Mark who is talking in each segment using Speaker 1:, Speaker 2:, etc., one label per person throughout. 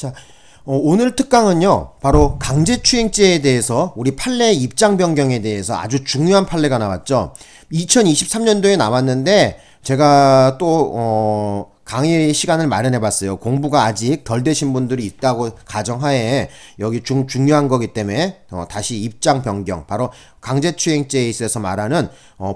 Speaker 1: 자, 오늘 특강은요, 바로 강제추행죄에 대해서 우리 판례 입장 변경에 대해서 아주 중요한 판례가 나왔죠. 2023년도에 나왔는데 제가 또 강의 시간을 마련해 봤어요. 공부가 아직 덜 되신 분들이 있다고 가정하에 여기 중요한 거기 때문에 다시 입장 변경, 바로 강제추행죄에 있어서 말하는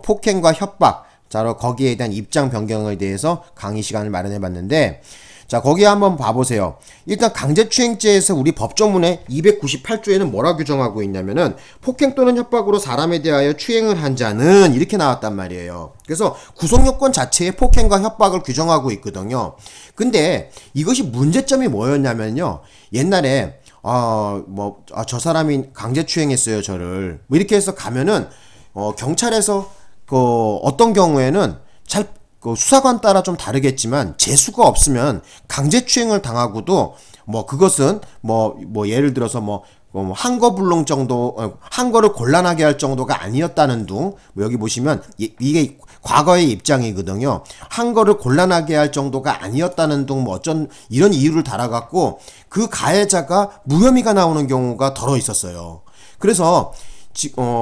Speaker 1: 폭행과 협박, 자, 거기에 대한 입장 변경에 대해서 강의 시간을 마련해 봤는데, 자, 거기에 한번 봐보세요. 일단 강제추행죄에서 우리 법조문의 298조에는 뭐라 규정하고 있냐면은 폭행 또는 협박으로 사람에 대하여 추행을 한 자는 이렇게 나왔단 말이에요. 그래서 구속요건 자체에 폭행과 협박을 규정하고 있거든요. 근데 이것이 문제점이 뭐였냐면요, 옛날에 저 사람이 강제추행했어요, 저를. 뭐 이렇게 해서 가면은 경찰에서 어떤 경우에는 수사관 따라 좀 다르겠지만 재수가 없으면 강제추행을 당하고도 그것은 예를 들어서 한거불능 정도, 한거를 곤란하게 할 정도가 아니었다는 둥, 여기 보시면 이게 과거의 입장이거든요. 한거를 곤란하게 할 정도가 아니었다는 둥, 이런 이유를 달아갖고 그 가해자가 무혐의가 나오는 경우가 덜어 있었어요. 그래서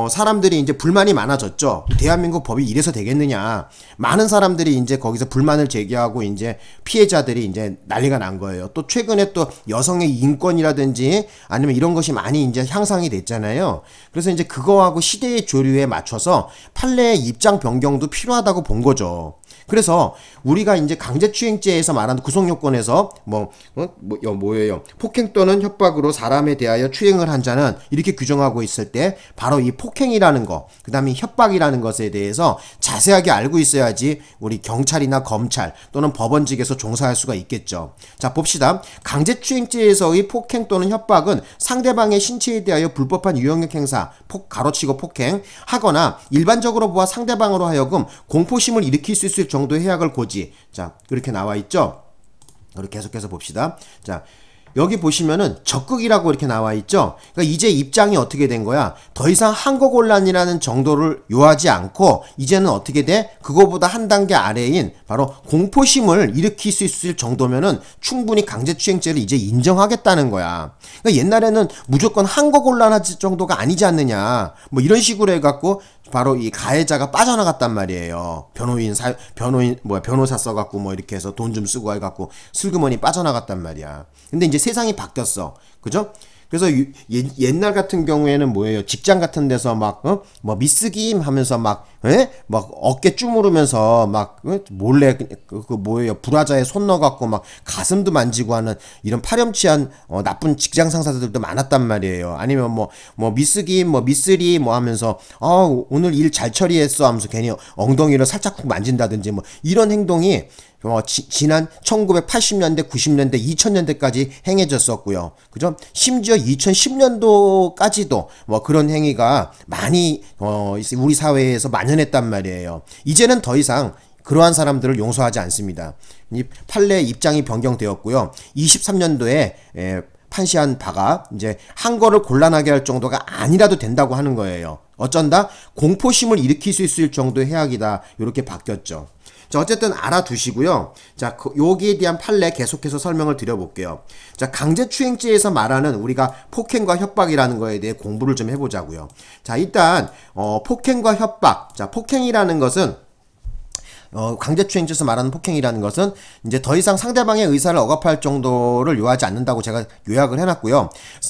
Speaker 1: 사람들이 이제 불만이 많아졌죠. 대한민국 법이 이래서 되겠느냐. 많은 사람들이 이제 거기서 불만을 제기하고 이제 피해자들이 이제 난리가 난 거예요. 또 최근에 또 여성의 인권이라든지 아니면 이런 것이 많이 이제 향상이 됐잖아요. 그래서 이제 그거하고 시대의 조류에 맞춰서 판례의 입장 변경도 필요하다고 본 거죠. 그래서 우리가 이제 강제추행죄에서 말하는 구속요건에서 뭐예요? 폭행 또는 협박으로 사람에 대하여 추행을 한 자는 이렇게 규정하고 있을 때 바로 이 폭행이라는 거, 그 다음에 협박이라는 것에 대해서 자세하게 알고 있어야지 우리 경찰이나 검찰 또는 법원직에서 종사할 수가 있겠죠. 자, 봅시다. 강제추행죄에서의 폭행 또는 협박은 상대방의 신체에 대하여 불법한 유형력 행사, 가로치고 폭행 하거나 일반적으로 보아 상대방으로 하여금 공포심을 일으킬 수 있을 정도의 해악을 고지. 자, 그렇게 나와 있죠. 우리 계속해서 봅시다. 자, 여기 보시면은 적극이라고 이렇게 나와 있죠. 그러니까 이제 입장이 어떻게 된 거야? 더 이상 한거곤란이라는 정도를 요하지 않고 이제는 어떻게 돼? 그거보다 한 단계 아래인 바로 공포심을 일으킬 수 있을 정도면은 충분히 강제추행죄를 이제 인정하겠다는 거야. 그러니까 옛날에는 무조건 한거곤란할 정도가 아니지 않느냐, 이런 식으로 해갖고 바로 이 가해자가 빠져나갔단 말이에요. 변호사 써갖고 이렇게 해서 돈 좀 쓰고 해갖고 슬그머니 빠져나갔단 말이야. 근데 이제 세상이 바뀌었어. 그죠? 그래서 옛날 같은 경우에는 뭐예요? 직장 같은 데서 미스김 하면서 어깨 주무르면서 몰래 뭐예요? 브라자에 손 넣어갖고 가슴도 만지고 하는 이런 파렴치한 나쁜 직장 상사들도 많았단 말이에요. 아니면 미스김, 미쓰리 하면서 오늘 일 잘 처리했어 하면서 괜히 엉덩이를 살짝 쿡 만진다든지 이런 행동이 지난 1980년대, 90년대, 2000년대까지 행해졌었고요. 그죠? 심지어 2010년도까지도 그런 행위가 많이 우리 사회에서 만연했단 말이에요. 이제는 더 이상 그러한 사람들을 용서하지 않습니다. 이 판례 입장이 변경되었고요. 23년도에 판시한 바가 이제 한거를 곤란하게 할 정도가 아니라도 된다고 하는 거예요. 어쩐다? 공포심을 일으킬 수 있을 정도의 해악이다. 이렇게 바뀌었죠. 자, 어쨌든 알아두시고요. 자, 여기에 대한 판례 계속해서 설명을 드려볼게요. 자, 강제추행죄에서 말하는 우리가 폭행과 협박이라는 거에 대해 공부를 좀 해보자고요. 자, 일단 폭행과 협박. 자, 폭행이라는 것은 강제추행죄에서 말하는 폭행이라는 것은 이제 더 이상 상대방의 의사를 억압할 정도를 요하지 않는다고 제가 요약을 해놨고요.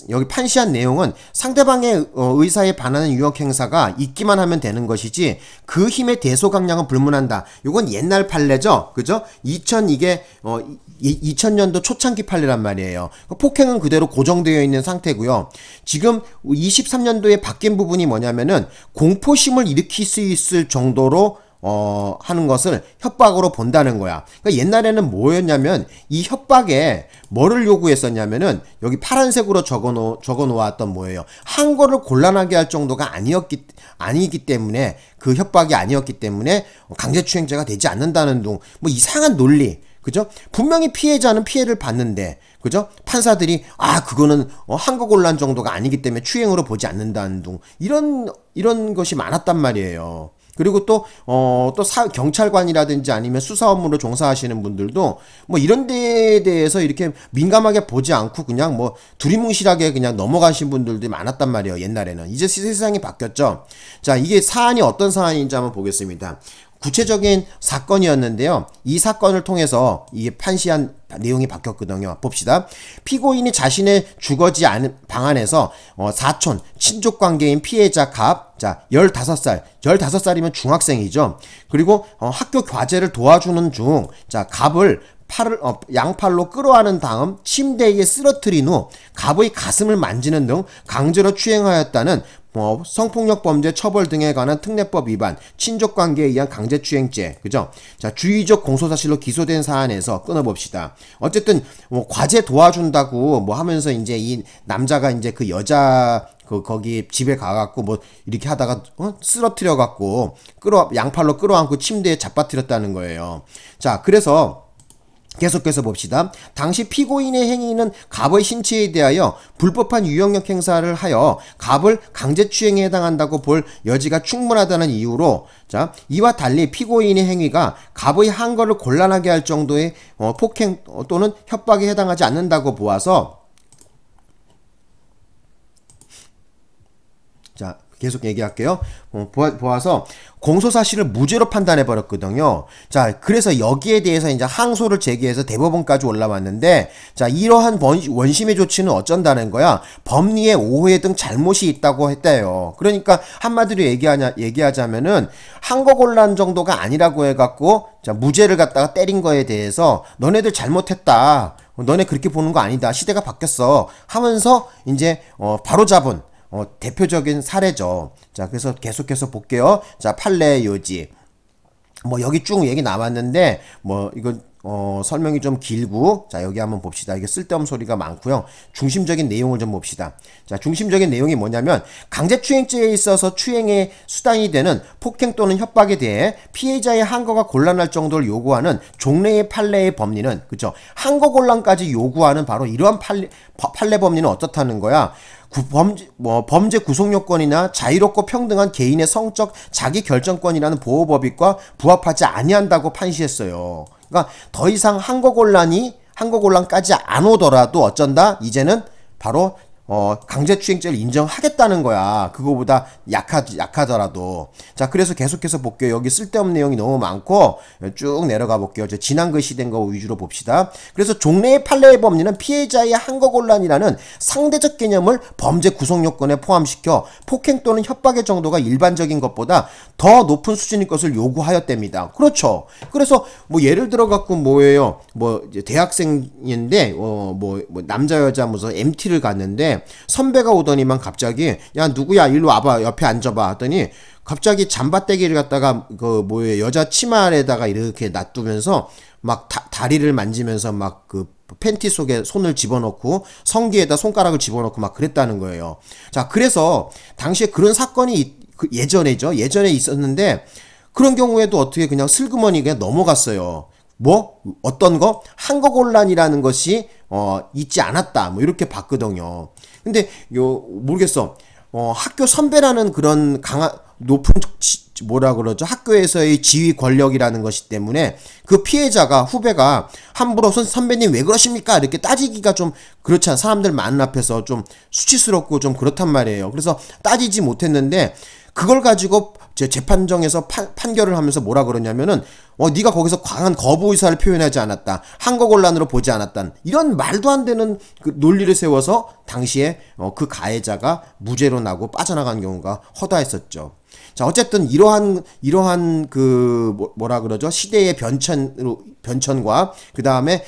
Speaker 1: 여기 판시한 내용은 상대방의 의사에 반하는 유형 행사가 있기만 하면 되는 것이지 그 힘의 대소강량은 불문한다. 이건 옛날 판례죠, 그죠? 2000년도 초창기 판례란 말이에요. 폭행은 그대로 고정되어 있는 상태고요. 지금 23년도에 바뀐 부분이 뭐냐면은 공포심을 일으킬 수 있을 정도로 하는 것을 협박으로 본다는 거야. 그러니까 옛날에는 뭐였냐면 이 협박에 뭐를 요구했었냐면은 여기 파란색으로 적어 놓았던 뭐예요? 한거를 곤란하게 할 정도가 아니기 때문에, 그 협박이 아니었기 때문에 강제추행죄가 되지 않는다는 둥, 이상한 논리. 그죠? 분명히 피해자는 피해를 받는데, 그죠? 판사들이 그거는 한거곤란 정도가 아니기 때문에 추행으로 보지 않는다는 둥, 이런 것이 많았단 말이에요. 그리고 또 경찰관이라든지 아니면 수사 업무로 종사하시는 분들도 뭐 이런 데에 대해서 이렇게 민감하게 보지 않고 그냥 뭐 두리뭉실하게 그냥 넘어가신 분들도 많았단 말이에요. 옛날에는. 이제 세상이 바뀌었죠. 자, 이게 사안이 어떤 사안인지 한번 보겠습니다. 구체적인 사건이었는데요. 이 사건을 통해서 이게 판시한 내용이 바뀌었거든요. 봅시다. 피고인이 자신의 주거지 방 안에서 사촌, 친족 관계인 피해자 갑, 자, 15살, 15살이면 중학생이죠. 그리고 학교 과제를 도와주는 중, 자, 갑을 양팔로 끌어안은 다음 침대에 쓰러뜨린 후 갑의 가슴을 만지는 등 강제로 추행하였다는 성폭력 범죄 처벌 등에 관한 특례법 위반, 친족관계에 의한 강제추행죄, 그죠? 자, 주의적 공소사실로 기소된 사안에서 끊어봅시다. 어쨌든 과제 도와준다고 하면서 이제 이 남자가 이제 그 여자 거기 집에 가갖고 이렇게 하다가 쓰러뜨려갖고 양팔로 끌어안고 침대에 잡아뜨렸다는 거예요. 자, 그래서 계속해서 봅시다. 당시 피고인의 행위는 갑의 신체에 대하여 불법한 유형력 행사를 하여 갑을 강제추행에 해당한다고 볼 여지가 충분하다는 이유로, 자, 이와 달리 피고인의 행위가 갑의 항거를 곤란하게 할 정도의 폭행 또는 협박에 해당하지 않는다고 보아서, 자, 계속 얘기할게요. 보아서 공소사실을 무죄로 판단해버렸거든요. 자, 그래서 여기에 대해서 이제 항소를 제기해서 대법원까지 올라왔는데, 자, 이러한 원심의 조치는 어쩐다는 거야? 법리에 오해 등 잘못이 있다고 했대요. 그러니까 한마디로 얘기하자면은 항거곤란 정도가 아니라고 해갖고, 자, 무죄를 갖다가 때린 거에 대해서 너네들 잘못했다. 너네 그렇게 보는 거 아니다. 시대가 바뀌었어. 하면서 이제 바로잡은 대표적인 사례죠. 자, 그래서 계속해서 볼게요. 자, 판례 요지. 여기 쭉 얘기 나왔는데, 이거, 설명이 좀 길고, 자, 여기 한번 봅시다. 이게 쓸데없는 소리가 많고요. 중심적인 내용을 좀 봅시다. 자, 중심적인 내용이 뭐냐면, 강제추행죄에 있어서 추행의 수단이 되는 폭행 또는 협박에 대해 피해자의 항거가 곤란할 정도를 요구하는 종래의 판례의 법리는, 그죠? 항거곤란까지 요구하는 바로 이러한 판례 법리는 어떻다는 거야? 범죄 구속요건이나 자유롭고 평등한 개인의 성적 자기결정권이라는 보호법익과 부합하지 아니한다고 판시했어요. 그러니까 더 이상 항거곤란까지 안 오더라도 어쩐다? 이제는 바로 강제추행죄를 인정하겠다는 거야. 그거보다 약하더라도. 자, 그래서 계속해서 볼게요. 여기 쓸데없는 내용이 너무 많고 쭉 내려가 볼게요. 지난 글씨 된 거 위주로 봅시다. 그래서 종래의 판례의 법리는 피해자의 항거곤란이라는 상대적 개념을 범죄 구속요건에 포함시켜 폭행 또는 협박의 정도가 일반적인 것보다 더 높은 수준일 것을 요구하였답니다. 그렇죠. 그래서 예를 들어 갖고 뭐예요? 이제 대학생인데 남자 여자 무슨 MT를 갔는데 선배가 오더니만 갑자기 야 누구야 일로 와봐 옆에 앉아봐 하더니 갑자기 잠바떼기를 갖다가 여자 치마 아래다가 이렇게 놔두면서 막 다리를 만지면서 막 팬티 속에 손을 집어넣고 성기에다 손가락을 집어넣고 막 그랬다는 거예요. 자, 그래서 당시에 그런 사건이 예전에 있었는데 그런 경우에도 어떻게 그냥 슬그머니 그냥 넘어갔어요. 어떤 거? 항거곤란이라는 것이 있지 않았다. 이렇게 봤거든요. 근데 모르겠어. 학교 선배라는 그런 높은 학교에서의 지위 권력이라는 것이 때문에 그 피해자가 후배가 함부로 선배님 왜 그러십니까? 이렇게 따지기가 좀 그렇잖아. 사람들 많은 앞에서 좀 수치스럽고 좀 그렇단 말이에요. 그래서 따지지 못했는데 그걸 가지고 재판정에서 판결을 하면서 뭐라 그러냐면은 네가 거기서 강한 거부 의사를 표현하지 않았다. 항거곤란으로 보지 않았다. 이런 말도 안 되는 그 논리를 세워서 당시에 그 가해자가 무죄로 나고 빠져나간 경우가 허다했었죠. 자, 어쨌든 이러한 시대의 변천과 그 다음에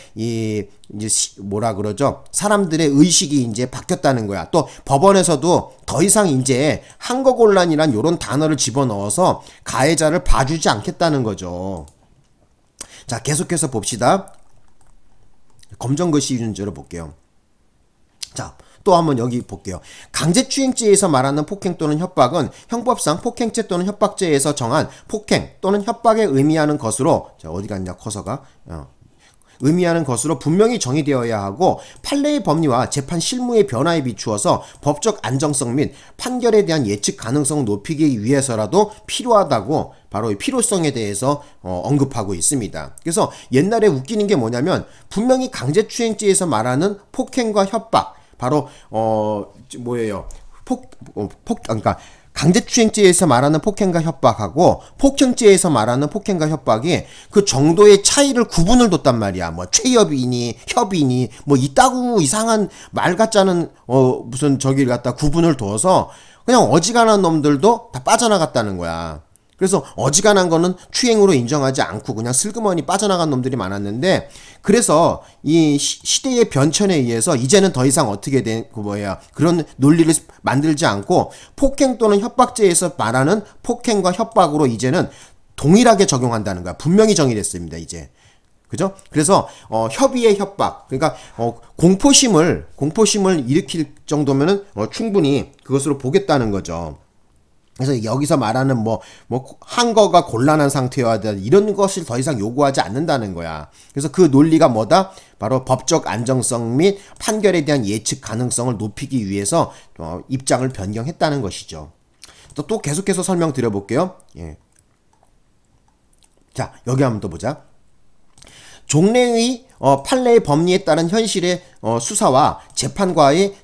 Speaker 1: 사람들의 의식이 이제 바뀌었다는 거야. 또 법원에서도 더 이상 이제 항거곤란이란 요런 단어를 집어넣어서 가해자를 봐주지 않겠다는 거죠. 자, 계속해서 봅시다. 검정글씨 유전자로 볼게요. 자, 또 한번 여기 볼게요. 강제추행죄에서 말하는 폭행 또는 협박은 형법상 폭행죄 또는 협박죄에서 정한 폭행 또는 협박에 의미하는 것으로, 자, 어디 갔냐 커서가 의미하는 것으로 분명히 정의되어야 하고 판례의 법리와 재판 실무의 변화에 비추어서 법적 안정성 및 판결에 대한 예측 가능성을 높이기 위해서라도 필요하다고 바로 이 필요성에 대해서 언급하고 있습니다. 그래서 옛날에 웃기는 게 뭐냐면 분명히 강제추행죄에서 말하는 폭행과 협박, 바로 뭐예요? 그러니까 강제추행죄에서 말하는 폭행과 협박하고 폭행죄에서 말하는 폭행과 협박이 그 정도의 차이를 구분을 뒀단 말이야. 뭐 최협이니 협이니 뭐 이따구 이상한 말 같지 않은 무슨 저기를 갖다 구분을 둬서 그냥 어지간한 놈들도 다 빠져나갔다는 거야. 그래서 어지간한 거는 추행으로 인정하지 않고 그냥 슬그머니 빠져나간 놈들이 많았는데, 그래서 이 시대의 변천에 의해서 이제는 더 이상 어떻게 된 그런 논리를 만들지 않고 폭행 또는 협박죄에서 말하는 폭행과 협박으로 이제는 동일하게 적용한다는 거야. 분명히 정의됐습니다, 이제. 그죠? 그래서 협의의 협박, 그러니까 공포심을 일으킬 정도면은 충분히 그것으로 보겠다는 거죠. 그래서 여기서 말하는 항거가 곤란한 상태여야 돼, 이런 것을 더 이상 요구하지 않는다는 거야. 그래서 그 논리가 뭐다? 바로 법적 안정성 및 판결에 대한 예측 가능성을 높이기 위해서 입장을 변경했다는 것이죠. 또 계속해서 설명드려 볼게요. 예. 자, 여기 한번 또 보자. 종래의 판례의 법리에 따른 현실의 수사와 재판과의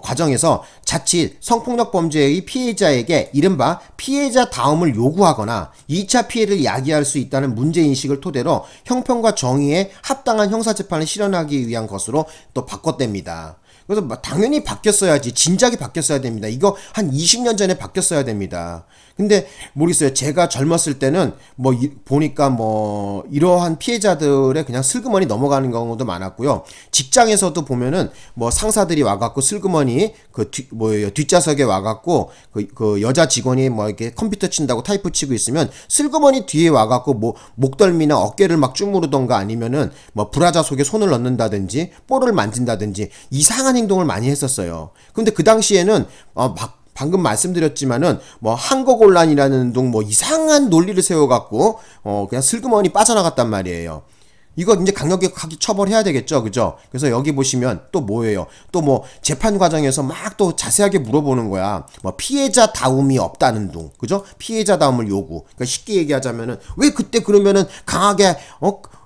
Speaker 1: 과정에서 자칫 성폭력 범죄의 피해자에게 이른바 피해자 다움을 요구하거나 2차 피해를 야기할 수 있다는 문제인식을 토대로 형평과 정의에 합당한 형사재판을 실현하기 위한 것으로 또 바꿨답니다. 그래서 당연히 바뀌었어야지, 진작에 바뀌었어야 됩니다. 이거 한 20년 전에 바뀌었어야 됩니다. 근데 모르겠어요. 제가 젊었을 때는 보니까 이러한 피해자들의 그냥 슬그머니 넘어가는 경우도 많았고요. 직장에서도 보면은 상사들이 와갖고 슬그머니 뒷좌석에 와갖고 그 여자 직원이 이렇게 컴퓨터 친다고 타이프 치고 있으면 슬그머니 뒤에 와갖고 목덜미나 어깨를 막 주무르던가 아니면은 브라자 속에 손을 넣는다든지 볼을 만진다든지 이상한 행동을 많이 했었어요. 근데 그 당시에는 방금 말씀드렸지만은 항거곤란이라는 등 이상한 논리를 세워갖고 그냥 슬그머니 빠져나갔단 말이에요. 이거 이제 강력하게 처벌해야 되겠죠, 그죠? 그래서 여기 보시면 또 뭐예요? 또 재판 과정에서 막 또 자세하게 물어보는 거야. 피해자 다움이 없다는 둥, 그죠? 피해자 다움을 요구. 그러니까 쉽게 얘기하자면은 왜 그때 그러면은 강하게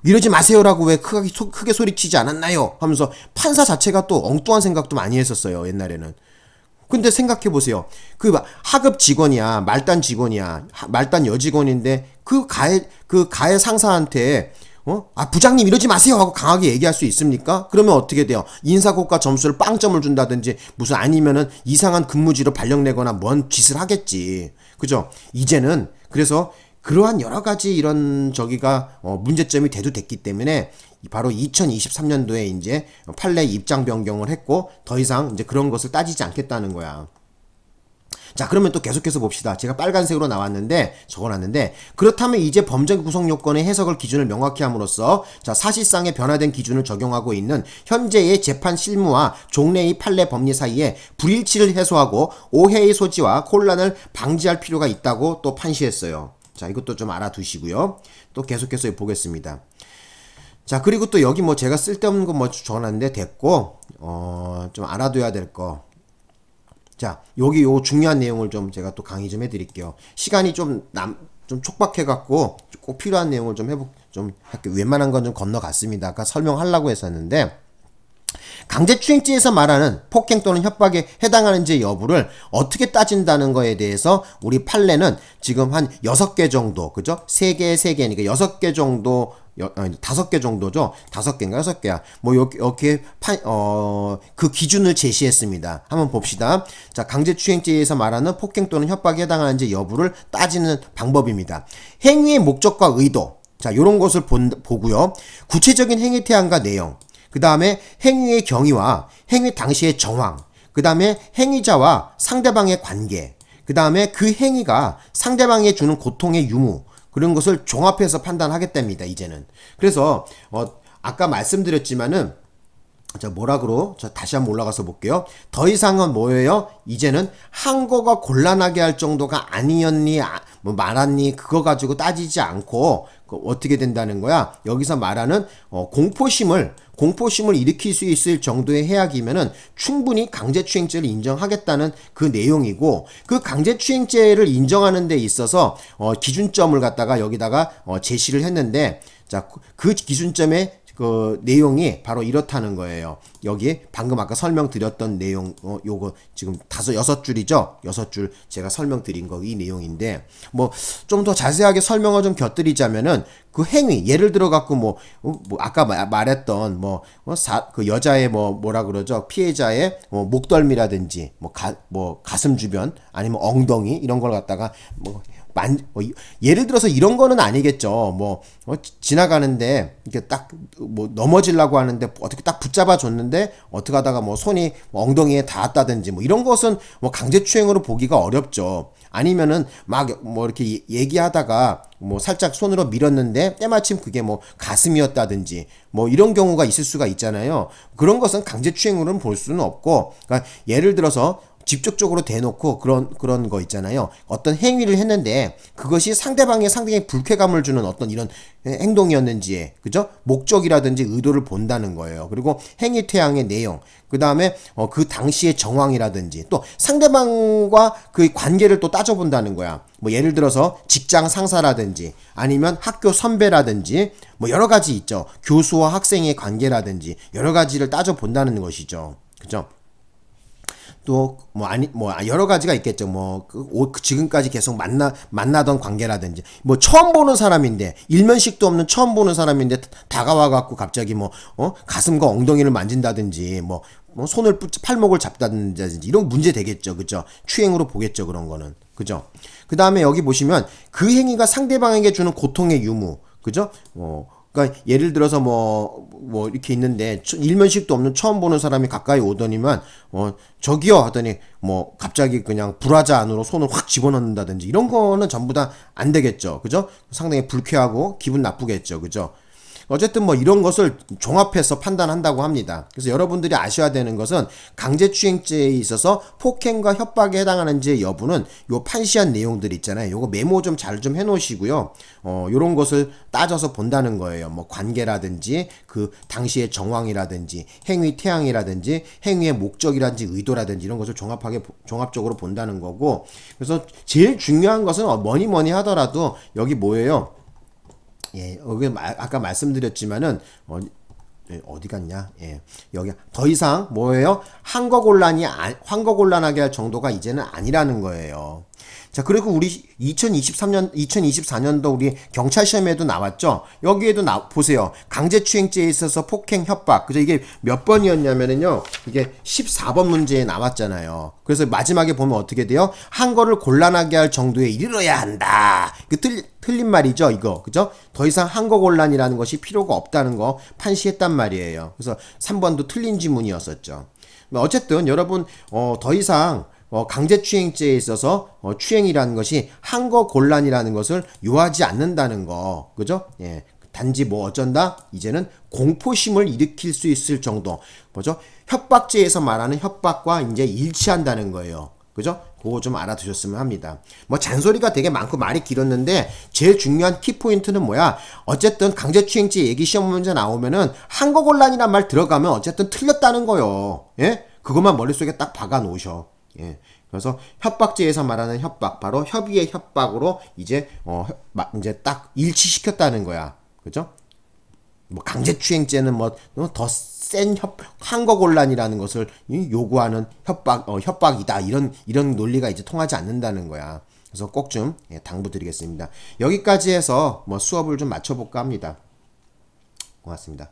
Speaker 1: 이러지 마세요라고 왜 크게 소리치지 않았나요? 하면서 판사 자체가 또 엉뚱한 생각도 많이 했었어요, 옛날에는. 근데 생각해보세요. 그 하급 직원이야, 말단 직원이야, 말단 여직원인데 그 가해 상사한테 부장님 이러지 마세요 하고 강하게 얘기할 수 있습니까? 그러면 어떻게 돼요? 인사고과 점수를 빵점을 준다든지 무슨 아니면은 이상한 근무지로 발령내거나 뭔 짓을 하겠지. 그죠? 이제는 그래서 그러한 여러 가지 이런 문제점이 대두됐기 때문에 바로 2023년도에 이제 판례 입장 변경을 했고 더 이상 이제 그런 것을 따지지 않겠다는 거야. 자, 그러면 또 계속해서 봅시다. 제가 빨간색으로 적어놨는데 그렇다면 이제 범죄 구성 요건의 해석을 기준을 명확히 함으로써 사실상의 변화된 기준을 적용하고 있는 현재의 재판 실무와 종래의 판례 법리 사이에 불일치를 해소하고 오해의 소지와 혼란을 방지할 필요가 있다고 또 판시했어요. 자, 이것도 좀 알아두시고요. 또 계속해서 보겠습니다. 자, 그리고 또 여기 제가 쓸데없는 거 적어놨는데 됐고 좀 알아둬야 될 거. 자, 여기 요 중요한 내용을 좀 제가 또 강의 좀 해드릴게요. 시간이 좀 촉박해갖고 꼭 필요한 내용을 좀 할게요. 웬만한 건 좀 건너갔습니다. 아까 설명하려고 했었는데, 강제추행죄에서 말하는 폭행 또는 협박에 해당하는지 여부를 어떻게 따진다는 거에 대해서 우리 판례는 지금 한 6개 정도, 그죠? 3개, 3개니까 6개 정도, 5개 정도죠? 5개인가 6개야. 이렇게 그 기준을 제시했습니다. 한번 봅시다. 자, 강제추행죄에서 말하는 폭행 또는 협박에 해당하는지 여부를 따지는 방법입니다. 행위의 목적과 의도. 자, 요런 것을 보고요. 구체적인 행위 태양과 내용. 그 다음에 행위의 경위와 행위 당시의 정황, 그 다음에 행위자와 상대방의 관계, 그 다음에 그 행위가 상대방에 주는 고통의 유무, 그런 것을 종합해서 판단하겠답니다, 이제는. 그래서 아까 말씀드렸지만은 자, 저 다시 한번 올라가서 볼게요. 더 이상은 뭐예요? 이제는 한거가 곤란하게 할 정도가 아니었니, 뭐 말았니, 그거 가지고 따지지 않고, 어떻게 된다는 거야? 여기서 말하는, 공포심을 일으킬 수 있을 정도의 해악이면은 충분히 강제추행죄를 인정하겠다는 그 내용이고, 그 강제추행죄를 인정하는 데 있어서, 기준점을 갖다가 여기다가, 제시를 했는데, 자, 그 기준점에 그 내용이 바로 이렇다는 거예요. 여기 방금 아까 설명드렸던 내용, 요거 지금 6줄이죠? 6줄 제가 설명드린 거 이 내용인데, 뭐 좀 더 자세하게 설명을 좀 곁들이자면은 그 행위, 예를 들어 갖고 뭐 아까 말했던 그 여자의 뭐라 그러죠? 피해자의 목덜미라든지 가슴 주변 아니면 엉덩이 이런 걸 갖다가 예를 들어서 이런 거는 아니겠죠. 지나가는데 이렇게 딱 넘어지려고 하는데 어떻게 딱 붙잡아 줬는데 어떻게 하다가 손이 엉덩이에 닿았다든지 이런 것은 강제추행으로 보기가 어렵죠. 아니면은 이렇게 얘기하다가 살짝 손으로 밀었는데 때마침 그게 가슴이었다든지 이런 경우가 있을 수가 있잖아요. 그런 것은 강제추행으로는 볼 수는 없고, 그러니까 예를 들어서 직접적으로 대놓고 그런 거 있잖아요. 어떤 행위를 했는데 그것이 상대방에 불쾌감을 주는 어떤 이런 행동이었는지, 그죠? 목적이라든지 의도를 본다는 거예요. 그리고 행위 태양의 내용, 그 다음에 그 당시의 정황이라든지 또 상대방과 그 관계를 또 따져본다는 거야. 예를 들어서 직장 상사라든지 아니면 학교 선배라든지 여러 가지 있죠. 교수와 학생의 관계라든지 여러 가지를 따져본다는 것이죠. 그죠? 또 여러 가지가 있겠죠. 지금까지 계속 만나던 관계라든지 처음 보는 사람인데, 일면식도 없는 처음 보는 사람인데 다가와 갖고 갑자기 가슴과 엉덩이를 만진다든지 손을 팔목을 잡다든지 이런 문제 되겠죠. 그죠? 추행으로 보겠죠. 그런 거는. 그죠? 그 다음에 여기 보시면 그 행위가 상대방에게 주는 고통의 유무. 그죠? 그러니까 예를 들어서 이렇게 있는데 일면식도 없는 처음 보는 사람이 가까이 오더니만 저기요 하더니 갑자기 그냥 불화자 안으로 손을 확 집어넣는다든지 이런 거는 전부 다 안 되겠죠. 그죠? 상당히 불쾌하고 기분 나쁘겠죠. 그죠? 어쨌든 이런 것을 종합해서 판단한다고 합니다. 그래서 여러분들이 아셔야 되는 것은 강제추행죄에 있어서 폭행과 협박에 해당하는지 여부는 요 판시한 내용들 있잖아요. 요거 메모 좀 잘 좀 해놓으시고요. 요런 것을 따져서 본다는 거예요. 관계라든지 그 당시의 정황이라든지 행위 태양이라든지 행위의 목적이라든지 의도라든지 이런 것을 종합적으로 본다는 거고, 그래서 제일 중요한 것은 뭐니 하더라도 여기 뭐예요? 예, 여기 아까 말씀드렸지만은 어디 갔냐? 예, 여기 더 이상 뭐예요? 환거곤란하게 할 정도가 이제는 아니라는 거예요. 자, 그리고 우리 2024년도 우리 경찰 시험에도 나왔죠? 여기에도 보세요. 강제추행죄에 있어서 폭행, 협박. 그죠? 이게 몇 번이었냐면은요, 이게 14번 문제에 나왔잖아요. 그래서 마지막에 보면 어떻게 돼요? 한거를 곤란하게 할 정도에 이르러야 한다. 틀린 말이죠, 이거. 그죠? 더 이상 한거곤란이라는 것이 필요가 없다는 거 판시했단 말이에요. 그래서 3번도 틀린 지문이었었죠. 어쨌든 여러분, 더 이상 강제추행죄에 있어서 추행이라는 것이 한거곤란이라는 것을 요하지 않는다는 거. 그죠? 예. 단지 어쩐다? 이제는 공포심을 일으킬 수 있을 정도. 뭐죠? 협박죄에서 말하는 협박과 이제 일치한다는 거예요. 그죠? 그거 좀 알아두셨으면 합니다. 잔소리가 되게 많고 말이 길었는데 제일 중요한 키포인트는 뭐야? 어쨌든 강제추행죄 얘기 시험 문제 나오면은 한거곤란이란 말 들어가면 어쨌든 틀렸다는 거요. 예? 그것만 머릿속에 딱 박아 놓으셔. 예. 그래서 협박죄에서 말하는 협박, 바로 협의의 협박으로 이제 딱 일치시켰다는 거야. 그죠? 강제추행죄는 더 센 한거곤란이라는 것을 요구하는 협박이다. 이런 논리가 이제 통하지 않는다는 거야. 그래서 꼭 좀 당부드리겠습니다. 여기까지 해서 수업을 좀 마쳐볼까 합니다. 고맙습니다.